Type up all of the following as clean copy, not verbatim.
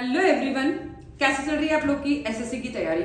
Hello everyone, कैसे चल रही है आप लोग की एसएससी की तैयारी।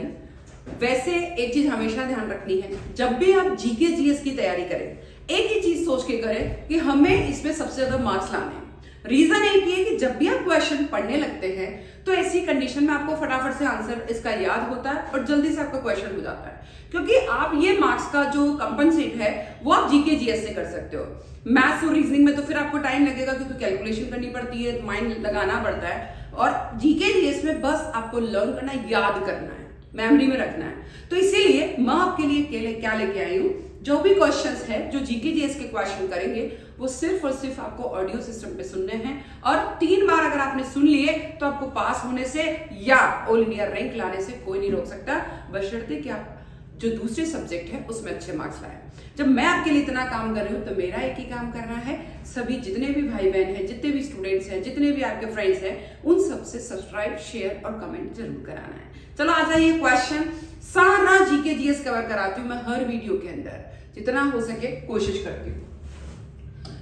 वैसे एक चीज हमेशा ध्यान रखनी है, जब भी आप जीके जीएस की तैयारी करें एक ही चीज सोच के करें कि हमें इसमें सबसे ज्यादा मार्क्स लाने हैं। रीजन एक ये कि जब भी आप क्वेश्चन पढ़ने लगते हैं तो ऐसी कंडीशन में आपको फटाफट से आंसर इसका याद होता है और जल्दी से आपका क्वेश्चन हो जाता है, क्योंकि आप ये मार्क्स का जो कंपनसेट है वो आप जीके जीएस से कर सकते हो। मैथ्स और रीजनिंग में तो फिर आपको टाइम लगेगा क्योंकि कैलकुलेशन करनी पड़ती है, माइंड लगाना पड़ता है। और जीके जीएस में बस आपको लर्न करना है, याद करना है, मेमोरी में रखना है। तो इसीलिए मैं आपके लिए क्या लेके आई हूँ, जो भी क्वेश्चंस है जो जीके जीएस के क्वेश्चन करेंगे वो सिर्फ और सिर्फ आपको ऑडियो सिस्टम पे सुनने हैं और 3 बार अगर आपने सुन लिए तो आपको पास होने से या ऑल इंडिया रैंक लाने से कोई नहीं रोक सकता, बशर्ते कि आप जो दूसरे सब्जेक्ट है उसमें अच्छे मार्क्स लाए। जब मैं आपके लिए इतना काम कर रही हूँ तो मेरा एक ही काम करना है, सभी जितने भी भाई बहन हैं, जितने भी स्टूडेंट्स हैं, जितने भी आपके फ्रेंड्स हैं, उन सबसे सब्सक्राइब, शेयर और कमेंट जरूर कराना है। चलो आ जाइए, क्वेश्चन सारा जीके जीएस कवर कराती हूँ मैं हर वीडियो के अंदर, जितना हो सके कोशिश करती हूँ।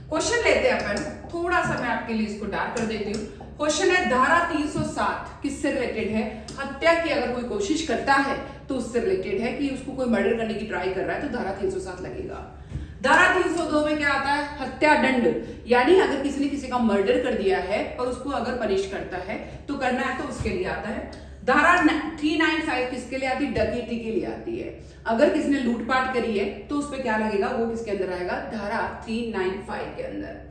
क्वेश्चन लेते हैं अपन, थोड़ा सा मैं आपके लिए इसको डार्क कर देती हूँ। क्वेश्चन है धारा 307 किससे रिलेटेड है? हत्या की अगर कोई कोशिश करता है तो उससे रिलेटेड है कि उसको कोई मर्डर करने की ट्राई कर रहा है तो धारा 307 लगेगा। धारा 302 में क्या आता है? हत्या दंड, यानी अगर किसी ने किसी का मर्डर कर दिया है और उसको अगर पनिश करता है तो करना है तो उसके लिए आता है। धारा 395 किसके लिए आती है? डकैती के लिए आती है। अगर किसी ने लूटपाट करी है तो उस पर क्या लगेगा? वो किसके अंदर आएगा? धारा 395 के अंदर।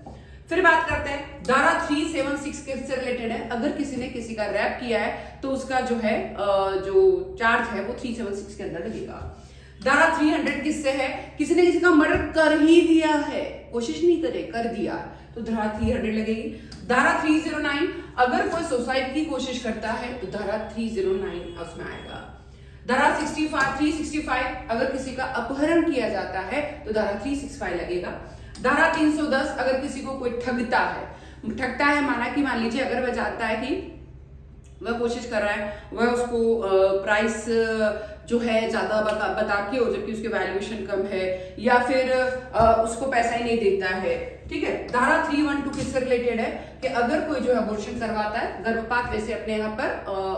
फिर बात करते हैं धारा 376 किससे रिलेटेड है? अगर किसी ने किसी का रैप किया है तो उसका जो है जो चार्ज है वो 376 के अंदर लगेगा। धारा 300 किससे है? किसी ने किसी का मर्डर कर ही दिया है, कोशिश नहीं करे, कर दिया, तो धारा 300 लगेगी। धारा 309 अगर कोई सुसाइड की कोशिश करता है तो धारा 309 उसमें आएगा। धारा 365 अगर किसी का अपहरण किया जाता है तो धारा 365 लगेगा। धारा 310 अगर किसी को कोई ठगता है, मान लीजिए अगर वह चाहता है कि वह कोशिश कर रहा है, वह उसको प्राइस जो है ज्यादा बता के हो जबकि उसके वैल्यूएशन कम है, या फिर उसको पैसा ही नहीं देता है, ठीक है। धारा 312 किससे रिलेटेड है? कि अगर कोई जो है अबॉर्शन करवाता है, गर्भपात वैसे अपने यहाँ पर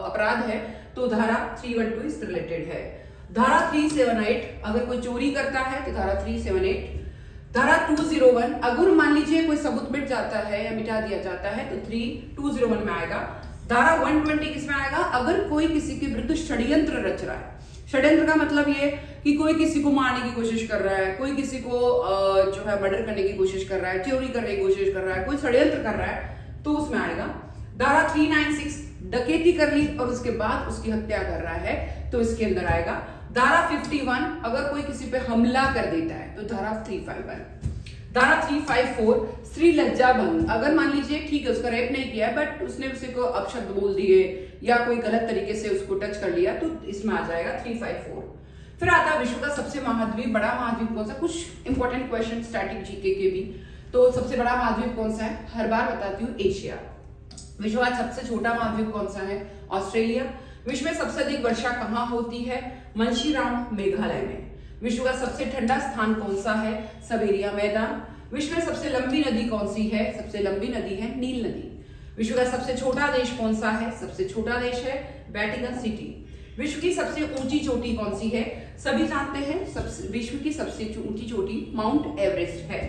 अपराध है, तो धारा 312 इससे रिलेटेड है। धारा 378 अगर कोई चोरी करता है तो धारा 378। धारा 201 अगर मान लीजिए कोई सबूत मिट जाता है या मिटा दिया जाता है तो 201 में आएगा। धारा 120 किसमें आएगा? अगर कोई किसी के विरुद्ध षड्यंत्र रच रहा है। षड्यंत्र का मतलब ये कि कोई किसी को मारने की कोशिश कर रहा है, कोई किसी को जो है मर्डर करने की कोशिश कर रहा है, चोरी करने की कोशिश कर रहा है, कोई षड्यंत्र कर रहा है तो उसमें आएगा। धारा 396 डकैती कर ली और उसके बाद उसकी हत्या कर रहा है तो इसके अंदर आएगा। धारा 51 अगर कोई किसी पे हमला कर देता है तो धारा 351। धारा 354 स्त्री लज्जा भंग, अगर मान लीजिए ठीक है उसका रेप नहीं किया बट उसने उसे को अपशब्द बोल दिए या कोई गलत तरीके से उसको टच कर लिया तो इसमें आ जाएगा 354। फिर आता है विश्व का सबसे महाद्वीप, बड़ा महाद्वीप कौन सा? कुछ इंपॉर्टेंट क्वेश्चन स्टैटिक जीके के भी। तो सबसे बड़ा महाद्वीप कौन सा है? हर बार बताती हूँ, एशिया। विश्व का सबसे छोटा महाद्वीप कौन सा है? ऑस्ट्रेलिया। विश्व में सबसे अधिक वर्षा कहाँ होती है? मंशीराम, मेघालय में। विश्व का सबसे ठंडा स्थान कौन सा है? साइबेरिया मैदान। विश्व में सबसे लंबी नदी कौन सी है? सबसे लंबी नदी है नील नदी। विश्व का सबसे छोटा देश कौन सा है? सबसे छोटा देश है वेटिकन सिटी। विश्व की सबसे ऊंची चोटी कौन सी है? सभी जानते हैं, विश्व की सबसे ऊंची चोटी माउंट एवरेस्ट है।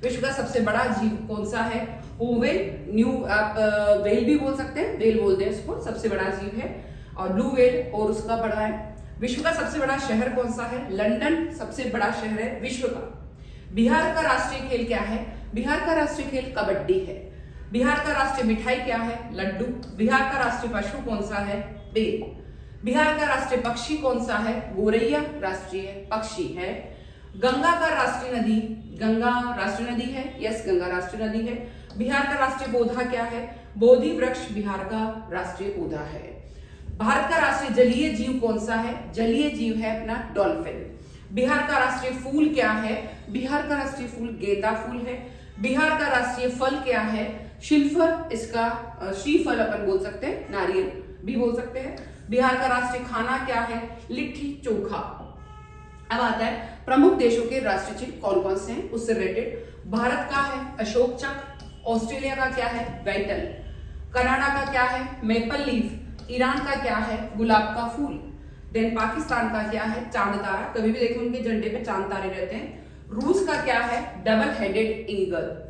विश्व का सबसे बड़ा जीव कौन सा है? व्हेल, आप व्हेल भी बोल सकते हैं, व्हेल बोलते हैं उसको, सबसे बड़ा जीव है। और ब्लू व्हेल और उसका बड़ा है। विश्व का सबसे बड़ा शहर कौन सा है? लंदन सबसे बड़ा शहर है विश्व का। बिहार का राष्ट्रीय खेल क्या है? बिहार का राष्ट्रीय खेल कबड्डी है। बिहार का राष्ट्रीय मिठाई क्या है? लड्डू। बिहार का राष्ट्रीय पशु कौन सा है? बेल। बिहार का राष्ट्रीय पक्षी कौन सा है? गोरैया राष्ट्रीय पक्षी है। गंगा का राष्ट्रीय नदी, गंगा राष्ट्रीय नदी है, यस गंगा राष्ट्रीय नदी है। बिहार का राष्ट्रीय पौधा क्या है? बोधि वृक्ष बिहार का राष्ट्रीय पौधा है। भारत का राष्ट्रीय जलीय जीव कौन सा है? जलीय जीव है अपना डॉल्फिन। बिहार का राष्ट्रीय फूल क्या है? बिहार का राष्ट्रीय फूल गेंदा फूल है। बिहार का राष्ट्रीय फल क्या है? श्रीफल, इसका श्रीफल अपन बोल सकते हैं, नारियल भी बोल सकते हैं। बिहार का राष्ट्रीय खाना क्या है? लिट्टी चोखा। अब आता है प्रमुख देशों के राष्ट्रीय चिन्ह कौन कौन से हैं उससे रिलेटेड। भारत का है अशोक चक्र, ऑस्ट्रेलिया का क्या है? वाइटल, कनाडा का क्या है? Maple leaf. ईरान का क्या है? गुलाब का फूल। देन पाकिस्तान का क्या है? चांद तारा, कभी भी देखो उनके झंडे पे चांद तारे रहते हैं। रूस का क्या है? Double headed eagle.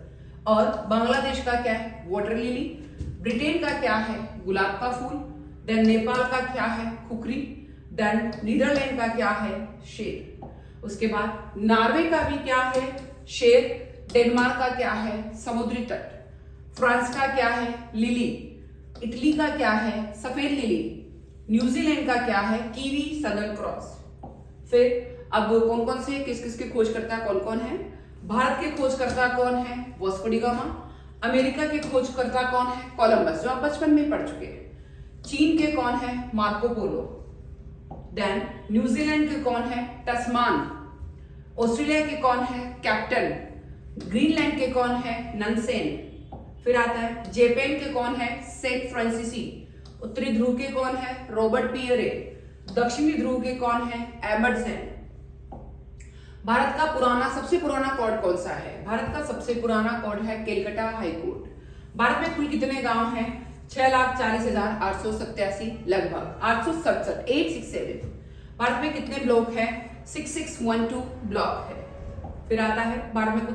और बांग्लादेश का क्या है? Water lily. ब्रिटेन का क्या है? गुलाब का फूल। देन नेपाल का क्या है? खुखरी। देन नीदरलैंड का क्या है? शेर। उसके बाद नॉर्वे का भी क्या है? शेर। डेनमार्क का क्या है? समुद्री तट। फ्रांस का क्या है? लिली। इटली का क्या है? सफेद लिली। न्यूजीलैंड का क्या है? Kiwi southern cross. फिर अब कौन कौन से किस किस के खोजकर्ता कौन कौन है? भारत के खोजकर्ता कौन है? Vasco D gamma. अमेरिका के खोजकर्ता कौन है? कोलंबस, जो आप बचपन में पढ़ चुके हैं। चीन के कौन है? Marco Polo. देन न्यूजीलैंड के कौन है? टस्मान। ऑस्ट्रेलिया के कौन है? कैप्टन। ग्रीनलैंड के कौन है? ननसेन। फिर आता है जापान के कौन है? सेंट फ्रांसिसी। उत्तरी ध्रुव के कौन है? Robert Pierre. दक्षिणी ध्रुव के कौन है? एमंडसेन। भारत का सबसे पुराना कोर्ट कौन सा है? भारत का सबसे पुराना कोर्ट है कैलकाटा हाई कोर्ट। भारत में कुल कितने गांव हैं? 6,40,887, लगभग 867, 867। भारत में कितने ब्लॉक है? 6612 ब्लॉक है। फिर आता है भारत में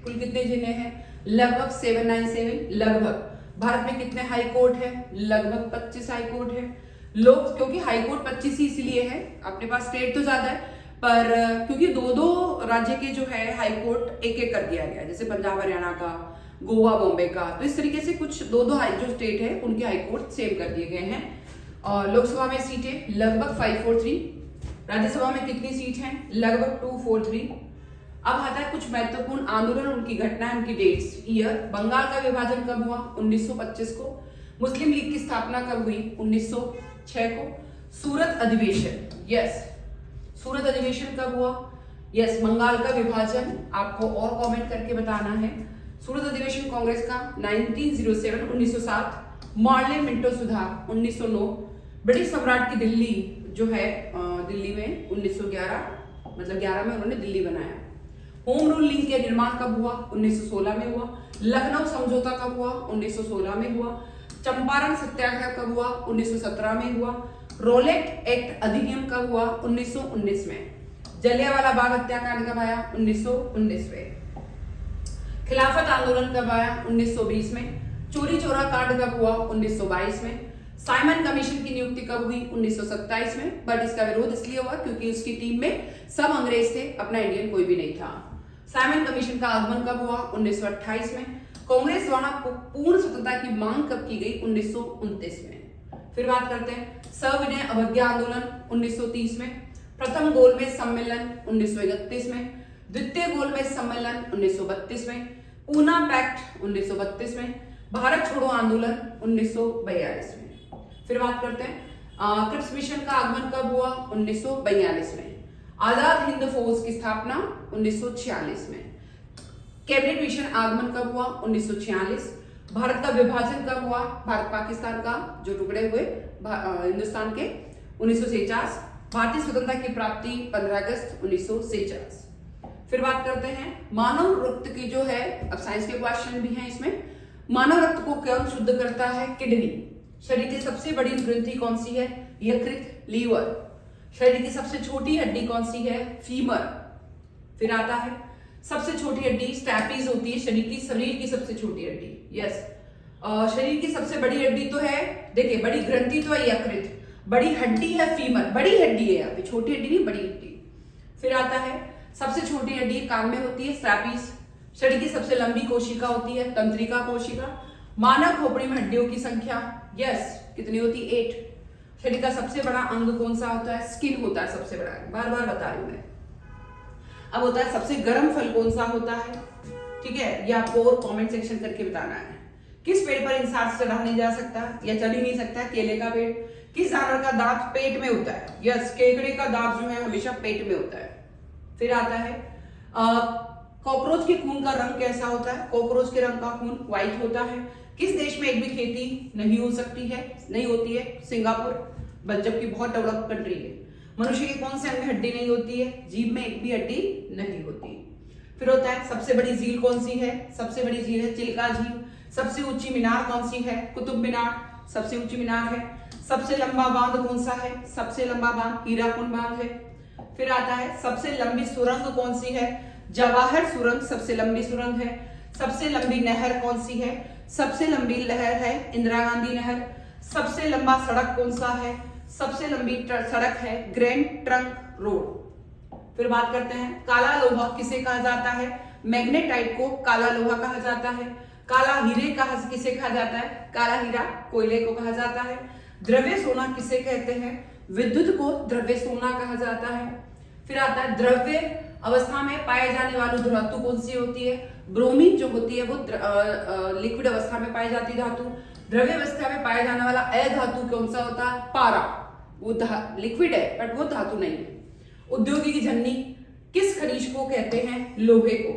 कुल कितने जिले हैं? लगभग 797, लगभग। भारत में कितने हाई कोर्ट है? लगभग 25 हाई कोर्ट है। लोग, क्योंकि हाई कोर्ट 25 ही इसलिए है, अपने पास स्टेट तो ज्यादा है, पर क्योंकि दो राज्य के जो है हाई कोर्ट एक एक कर दिया गया, जैसे पंजाब हरियाणा का, गोवा बॉम्बे का, तो इस तरीके से कुछ दो हाई जो स्टेट है उनके हाई कोर्ट सेम कर दिए गए हैं। और लोकसभा में सीटें लगभग 543। राज्यसभा में कितनी सीट हैं? लगभग 243। अब आता है कुछ महत्वपूर्ण आंदोलन, उनकी घटनाएं, उनकी डेट्स, ईयर। बंगाल का विभाजन कब हुआ? 1925 को। मुस्लिम लीग की स्थापना कब हुई? 1906 को। सूरत अधिवेशन, यस, सूरत अधिवेशन कब हुआ? यस, बंगाल का विभाजन। आपको और कमेंट करके बताना है। सूरत अधिवेशन कांग्रेस का 1907, 1907। मार्ले मिंटो सुधार 1909। ब्रिटिश सम्राट की दिल्ली जो है दिल्ली में 1911, मतलब 11 में उन्होंने दिल्ली बनाया। होम रूल लीग के निर्माण कब हुआ? 1916 में हुआ। लखनऊ समझौता कब हुआ? 1916 में हुआ। चंपारण सत्याग्रह कब हुआ? 1917 में हुआ। रोलेट एक्ट अधिनियम कब हुआ? 1919 में। जलियांवाला बाग हत्याकांड कब आया? 1919 में। खिलाफत आंदोलन कब आया? 1920 में। चोरी चोरा कांड कब हुआ? 1922 में। साइमन कमीशन की नियुक्ति कब हुई? 1927 में। बट इसका विरोध इसलिए हुआ क्योंकि उसकी टीम में सब अंग्रेज थे, अपना इंडियन कोई भी नहीं था। साइमन कमीशन का आगमन कब हुआ? 1928 में। कांग्रेस द्वारा पूर्ण स्वतंत्रता की मांग कब की गई? 1929 में। फिर बात करते हैं सविनय अवज्ञा आंदोलन 1930 में। प्रथम गोलमेज सम्मेलन 1931 में। द्वितीय गोलमेज सम्मेलन 1932 में। पूना पैक्ट 1932 में। भारत छोड़ो आंदोलन 1942 में। फिर बात करते हैं क्रिप्स मिशन का आगमन कब हुआ? 1942 में। आजाद हिंद फौज की स्थापना 1946 में। कैबिनेट मिशन आगमन कब हुआ? 1946। भारत का विभाजन कब हुआ? भारत पाकिस्तान का जो टुकड़े हुए हिंदुस्तान के 1949। भारतीय स्वतंत्रता की प्राप्ति 15 अगस्त 1949। फिर बात करते हैं मानव रक्त की जो है, अब साइंस के क्वेश्चन भी हैं इसमें। मानव रक्त को कौन शुद्ध करता है? किडनी। शरीर की सबसे बड़ी ग्रंथि कौन सी है? यकृत, लीवर। शरीर की सबसे छोटी हड्डी कौन सी है? फीमर। फिर आता है सबसे छोटी हड्डी स्टैपीज होती है, शरीर की सबसे छोटी हड्डी। यस, शरीर की सबसे बड़ी हड्डी तो है, देखिए बड़ी ग्रंथि तो है यकृत, बड़ी हड्डी है फीमर, बड़ी हड्डी है यहाँ पे, छोटी हड्डी नहीं, बड़ी हड्डी। फिर आता है सबसे छोटी हड्डी कान में होती है, स्टैपीज। शरीर की सबसे लंबी कोशिका होती है तंत्रिका कोशिका। मानव खोपड़ी में हड्डियों की संख्या, यस, कितनी होती है? 8। शरीर का सबसे बड़ा अंग कौन सा होता है? स्किन होता है सबसे बड़ा, बार बार बता रही हूं मैं। अब होता है सबसे गर्म फल कौन सा होता है? ठीक है, ये आपको और कमेंट सेक्शन करके बताना है। किस पेड़ पर इंसान से चढ़ा नहीं जा सकता या चल ही नहीं सकता? केले का पेड़। किस जानवर का दांत पेट में होता है? यस, केकड़े का दांत जो है हमेशा पेट में होता है। फिर आता है कॉकरोच के खून का रंग कैसा होता है? कॉकरोच के रंग का खून व्हाइट होता है। किस देश में एक भी खेती नहीं हो सकती है? नहीं होती है, सिंगापुर, जबकि बहुत डेवलप कंट्री है। मनुष्य के कौन से अंग में हड्डी नहीं होती है? जीभ में एक भी हड्डी नहीं होती। फिर होता है सबसे बड़ी झील कौन सी है? सबसे बड़ी झील है चिल्का झील। सबसे ऊंची मीनार कौन सी है? कुतुब मीनार सबसे ऊंची मीनार है। सबसे लंबा बांध कौन सा है? सबसे लंबा बांध हीराकुंड बांध है। फिर आता है सबसे लंबी सुरंग कौन सी है? जवाहर सुरंग सबसे लंबी सुरंग है। सबसे लंबी नहर कौन सी है? सबसे लंबी नहर है इंदिरा गांधी नहर। सबसे लंबा सड़क कौन सा है? सबसे लंबी सड़क है ग्रैंड ट्रंक रोड। फिर बात करते हैं काला लोहा किसे कहा जाता है? मैग्नेटाइट को काला लोहा कहा जाता है। काला हीरे किसे कहा जाता है? काला हीरा कोयले को कहा जाता है। द्रव्य सोना किसे कहते हैं? विद्युत को द्रव्य सोना कहा जाता है। फिर आता है द्रव्य अवस्था में पाए जाने वाली धातु कौन सी होती है? ब्रोमीन जो होती है वो लिक्विड अवस्था में पाई जाती धातु। द्रव्य अवस्था में पाया जाने वाला अधातु कौन सा होता है? पारा। वो लिक्विड है बट वो धातु नहीं है। औद्योगिक झन्नी किस खनिज को कहते हैं? लोहे को।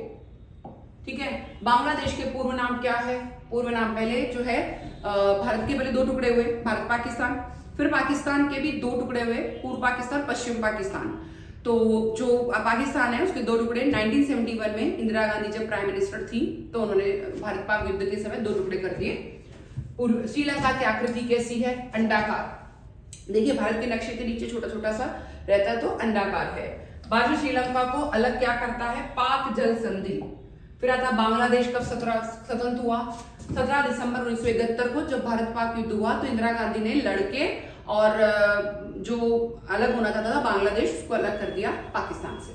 ठीक है। बांग्लादेश के पूर्व नाम क्या है? पूर्व नाम पहले जो है भारत के पहले दो टुकड़े हुए, भारत पाकिस्तान, फिर पाकिस्तान के भी दो टुकड़े हुए, पूर्व पाकिस्तान पश्चिम पाकिस्तान। तो जो पाकिस्तान है उसके दो टुकड़े 1971 में इंदिरा गांधी जब प्राइम मिनिस्टर थी तो उन्होंने भारत पाक युद्ध के समय दो टुकड़े कर दिए। श्रीलंका की आकृति कैसी है? अंडाकार। देखिए भारत के नक्शे के नीचे छोटा छोटा सा रहता है तो अंडाकार है। बाद में श्रीलंका को अलग क्या करता है? पाक जल संधि। फिर आता बांग्लादेश कब स्वतंत्र हुआ? 17 दिसंबर 1971 को जब भारत पाक युद्ध हुआ तो इंदिरा गांधी ने लड़के और जो अलग होना चाहता था बांग्लादेश उसको अलग कर दिया पाकिस्तान से।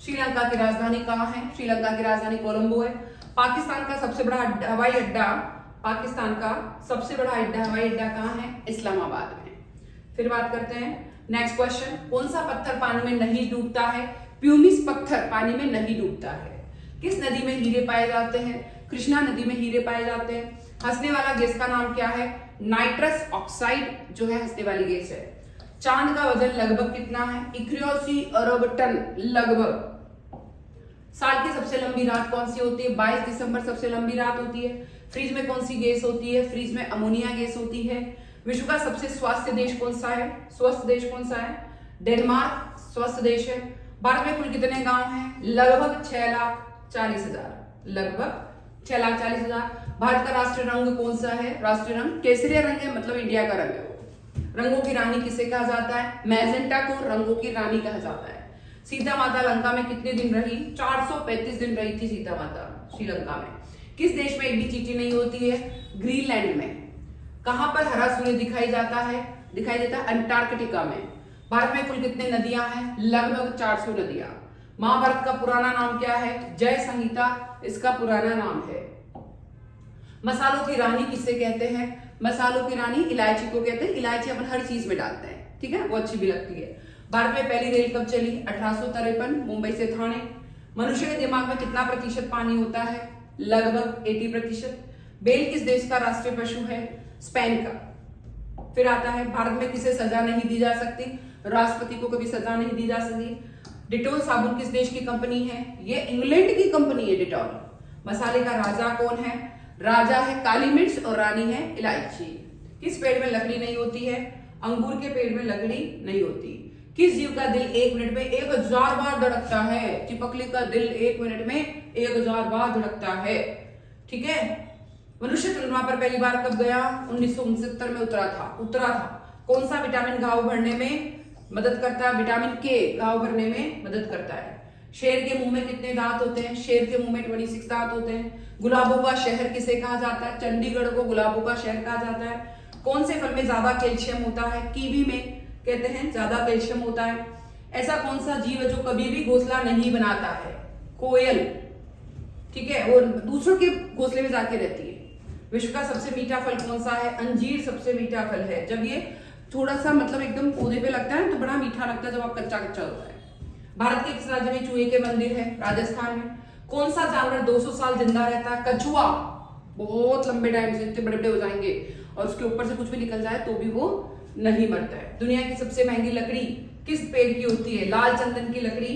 श्रीलंका की राजधानी कहाँ है? श्रीलंका की राजधानी कोलंबो है। पाकिस्तान का सबसे बड़ा हवाई अड्डा हवाई अड्डा कहाँ है? इस्लामाबाद में। फिर बात करते हैं नेक्स्ट क्वेश्चन, कौन सा पत्थर पानी में नहीं डूबता है? प्यूमिस पत्थर पानी में नहीं डूबता है। किस नदी में हीरे पाए जाते हैं? कृष्णा नदी में हीरे पाए जाते हैं। हंसने वाला गैस का नाम क्या है? नाइट्रस ऑक्साइड जो है हंसने वाली गैस है। चांद का वजन लगभग कितना है? 81 अरब टन लगभग। साल की सबसे लंबी रात कौन सी होती है? 22 दिसंबर सबसे लंबी रात होती है। फ्रिज में कौन सी गैस होती है? फ्रिज में अमोनिया गैस होती है। विश्व का सबसे स्वस्थ देश कौन सा है? डेनमार्क स्वस्थ देश है। भारत में कुल कितने गांव हैं? लगभग 6,40,000। भारत का राष्ट्रीय रंग कौन सा है? राष्ट्रीय रंग केसरिया रंग है, मतलब इंडिया का रंग है वो। रंगों की रानी किसे कहा जाता है? मैजेंटा को रंगों की रानी कहा जाता है। सीता माता लंका में कितने दिन रही? 435 दिन रही थी सीता माता श्रीलंका में। किस देश में एक भी चींटी नहीं होती है? ग्रीनलैंड में। कहां पर हरा सूर्य दिखाई देता है? अंटार्कटिका में। भारत में कुल कितने नदियां हैं? लगभग 400 नदियां। महाभारत का पुराना नाम क्या है? जय संहिता इसका पुराना नाम है। मसालों की रानी किसे कहते हैं? मसालों की रानी इलायची को कहते हैं। इलायची अपन हर चीज में डालते हैं, ठीक है, वो अच्छी भी लगती है। भारत में पहली रेल कब चली? 1853 मुंबई से थाने। मनुष्य के दिमाग में कितना प्रतिशत पानी होता है? लगभग 80%। बेल किस देश का राष्ट्रीय पशु है? स्पेन का। फिर आता है भारत में किसे सजा नहीं दी जा सकती? राष्ट्रपति को कभी सजा नहीं दी जा सकती। डिटॉल साबुन किस देश की कंपनी है? ये इंग्लैंड की कंपनी है डिटॉल। मसाले का राजा कौन है? राजा है काली मिर्च और रानी है इलायची। किस पेड़ में लकड़ी नहीं होती है? अंगूर के पेड़ में लकड़ी नहीं होती। किस जीव का दिल 1 मिनट में 1000 बार धड़कता है? चिपकली का दिल 1 मिनट में 1000 बार धड़कता है, ठीक है। मनुष्य चंद्रमा पर पहली बार कब गया? 1969 में उतरा था। कौन सा विटामिन घाव भरने में मदद करता है? विटामिन के घाव भरने में मदद करता है। शेर के मुंह में कितने दांत होते हैं? शेर के मुंह में 26 दांत होते हैं। गुलाबों का शहर किसे कहा जाता है? चंडीगढ़ को गुलाबों का शहर कहा जाता है। कौन से फल में ज्यादा कैल्शियम होता है? कीवी में कहते हैं ज्यादा कैल्शियम होता है। ऐसा कौन सा जीव है जो कभी भी घोंसला नहीं बनाता है? कोयल, ठीक है, और दूसरों के घोंसले में जाके रहती है। विश्व का सबसे मीठा फल कौन सा है? अंजीर सबसे मीठा फल है। जब ये थोड़ा सा मतलब एकदम पौधे पे लगता है तो बड़ा मीठा लगता है जब आप कच्चा होता है। भारत के किस राज्य में चूहे के मंदिर है? राजस्थान में। कौन सा जानवर 200 साल जिंदा रहता है? कछुआ। बहुत लंबे टाइम से, इतने बड़े बड़े हो जाएंगे और उसके ऊपर से कुछ भी निकल जाए तो भी वो नहीं मरता है। दुनिया की सबसे महंगी लकड़ी किस पेड़ की होती है? लाल चंदन की लकड़ी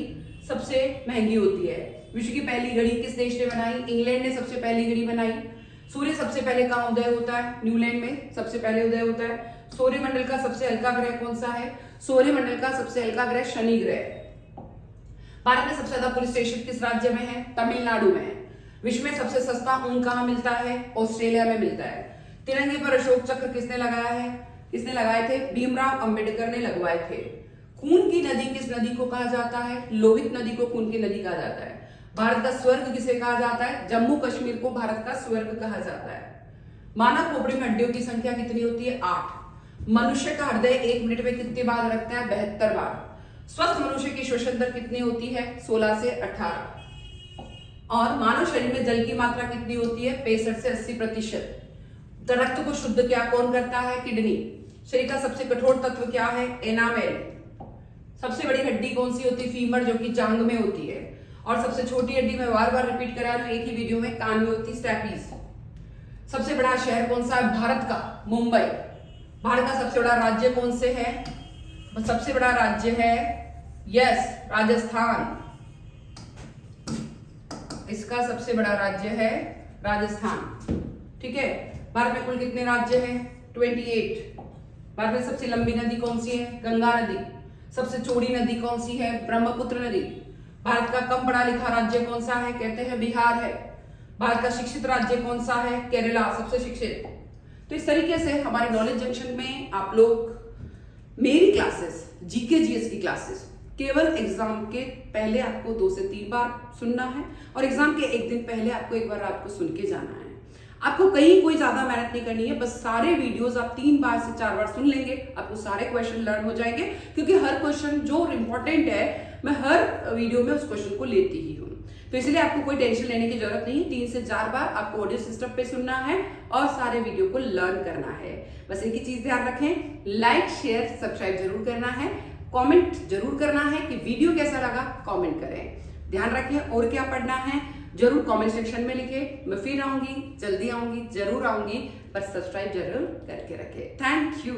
सबसे महंगी होती है। विश्व की पहली घड़ी किस देश ने बनाई? इंग्लैंड ने सबसे पहली घड़ी बनाई। सूर्य सबसे पहले कहाँ उदय होता है? न्यूलैंड में सबसे पहले उदय होता है। सौरमंडल का सबसे हल्का ग्रह कौन सा है? सौरमंडल का सबसे हल्का ग्रह शनि ग्रह। भारत में सबसे ज्यादा पुलिस स्टेशन किस राज्य में है? तमिलनाडु में है। विश्व में सबसे सस्ता ऊन कहाँ मिलता है? ऑस्ट्रेलिया में मिलता है। तिरंगे पर अशोक चक्र किसने लगाया है? किसने लगाए थे? भीमराव अंबेडकर ने लगवाए थे। खून की नदी किस नदी को कहा जाता है? लोहित नदी को खून की नदी कहा जाता है। भारत का स्वर्ग किसे कहा जाता है? जम्मू कश्मीर को भारत का स्वर्ग कहा जाता है। मानव खोपड़ी में हड्डियों की संख्या कितनी होती है? 8। मनुष्य का हृदय 1 मिनट में कितनी बार धड़कता है? 72 बार। स्वस्थ मनुष्य की श्वसन दर कितनी होती है? 16 से 18। और मानव शरीर में जल की मात्रा कितनी होती है? 65 से 80%। रक्त को शुद्ध क्या कौन करता है? किडनी। शरीर का सबसे कठोर तत्व क्या है? एनामेल। सबसे बड़ी हड्डी कौन सी होती है? फीमर, जो कि जांघ में होती है। और सबसे छोटी हड्डी मैं बार बार रिपीट करा रहा हूं एक ही वीडियो में, कान में होती है, स्टैपीज। सबसे बड़ा शहर कौन सा है भारत का? मुंबई। भारत का सबसे बड़ा राज्य कौन से है? सबसे बड़ा राज्य है राजस्थान। इसका सबसे बड़ा राज्य है राजस्थान। ठीक है। भारत में कुल कितने राज्य हैं? 28। भारत में सबसे लंबी नदी कौन सी है? गंगा नदी। सबसे चौड़ी नदी कौन सी है? ब्रह्मपुत्र नदी। भारत का कम पढ़ा लिखा राज्य कौन सा है? कहते हैं बिहार है। भारत का शिक्षित राज्य कौन सा है? केरला, सबसे शिक्षित। तो इस तरीके से हमारे नॉलेज जंक्शन में आप लोग मेरी क्लासेस, जीके जीएस की क्लासेस केवल एग्जाम के पहले आपको 2 से 3 बार सुनना है और एग्जाम के एक दिन पहले आपको एक बार रात को सुन के जाना है। आपको कहीं कोई ज्यादा मेहनत नहीं करनी है, बस सारे वीडियोस आप 3 बार से 4 बार सुन लेंगे, आपको सारे क्वेश्चन लर्न हो जाएंगे। क्योंकि हर क्वेश्चन जो इंपॉर्टेंट है मैं हर वीडियो में उस क्वेश्चन को लेती ही हूँ, तो इसलिए आपको कोई टेंशन लेने की जरूरत नहीं। 3 से 4 बार आपको ऑडियो सिस्टम पे सुनना है और सारे वीडियो को लर्न करना है। बस एक ही चीज ध्यान रखें, लाइक शेयर सब्सक्राइब जरूर करना है, कमेंट जरूर करना है कि वीडियो कैसा लगा, कमेंट करें। ध्यान रखें और क्या पढ़ना है जरूर कमेंट सेक्शन में लिखें। मैं फिर आऊंगी, जल्दी आऊंगी, जरूर आऊंगी, पर सब्सक्राइब जरूर करके रखें। Thank you.